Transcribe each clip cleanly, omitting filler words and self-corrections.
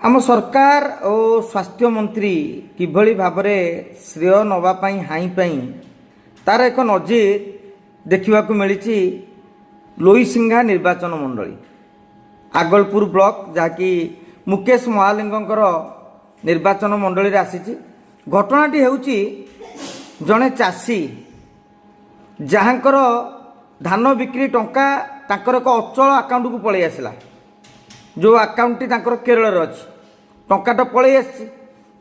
आम सरकार और स्वास्थ्य मंत्री किभली भाव में श्रेय नवापाई हाई तार एक नजीर देखा मिली लोईसिंघा निर्वाचन मंडली आगलपुर ब्लॉक जहाँकि मुकेश महालिंगर निर्वाचन मंडली आसी घटनाटी होउची जड़े चाषी जहाँकर धान बिक्री टंका ताकर एक अचल अकाउंट को पलि आसला जो अकाउंट तांकर केरल अच्छी टंकाटा पलि आसी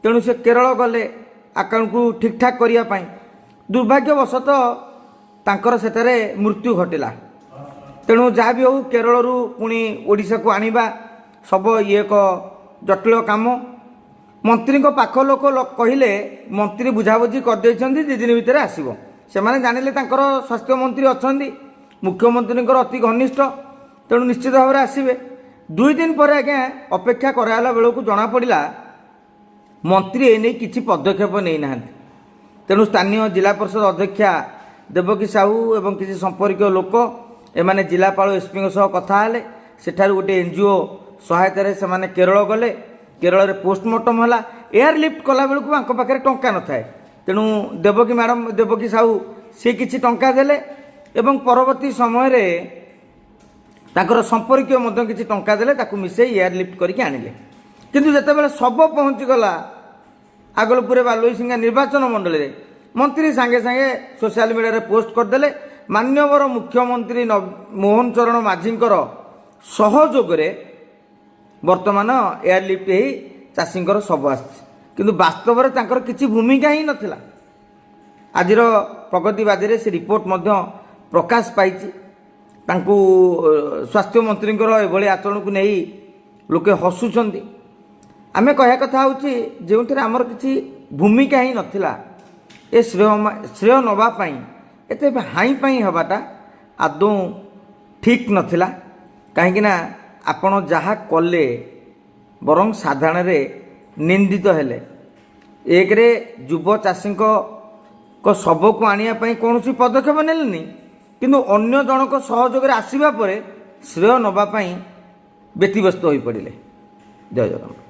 तेणु से केरल गले अकाउंट को ठीक ठाक करने दुर्भाग्यवशतः तांकर सेठारे मृत्यु घटिला तेणु जहाँ भी हो केरल पुणी ओडिशा को आनिबा सब ये एक जटिल काम मंत्री पाख लोक कहले मंत्री बुझाबुझी करदे दी दिन भितर आसो से जानिले तांकर स्वास्थ्य मंत्री अच्छा मुख्यमंत्री अति घनिष्ठ तेणु निश्चित भाव में आसवे 2 दिन पर आज्ञा अपेक्षा कराला बेलू जना पड़ा मंत्री एने किसी पदक्षेप नहीं ना तेणु स्थानीय जिला परिषद अध्यक्षा देवकी साहू एवं किसी संपर्क लोक एमाने जिलापाल एसपी कथा हेले सेठार गोटे एनजीओ सहायतार से केरल गले केरल रे पोस्टमार्टम है एयरलिफ्ट कला बेलू पाखे टंका न थाए तेणु देवकी मैडम देवकी साहू सी किसी टंका देले एवं परवर्ती समय रे ताकर संपर्क किसी टंका देले ताकू मिसे एयरलिफ्ट करके आनिले किंतु जेतेबेले सब पहुँचीगला आगलपुर लोईसिंघा निर्वाचन मंडली रे मंत्री सांगे सांगे सोशल मीडिया रे पोस्ट करदेले मान्यवर मुख्यमंत्री मोहन चरण माझींकर सहयोग रे वर्तमान एयरलिफ्ट ही चाषींकर सब आछि किंतु वास्तव में तांकर किसी भूमिका ही नथिला आजिर प्रगतिवादी रे से रिपोर्ट मध्य प्रकाश पाइछि तांकू स्वास्थ्य मंत्री एभली आचरण को नहीं लोके हसुचंती आमे कहया कथा होछि जेउठरे हमर किसी भूमिका ही नथिला ए श्रेय नवा पाई एते हाई पाई हबाटा आदौ ठीक नथिला कहीं ना आपण जहा कले बरं साधारण रे निंदित हेले एक रे युव चाषी को शव को आनिया कौन पदक्षेप नेलेनी किंतु अन्य जनक सहयोग आसवा पर श्रेय नवा व्यतिव्यस्त हो पड़े। जय जगन्नाथ।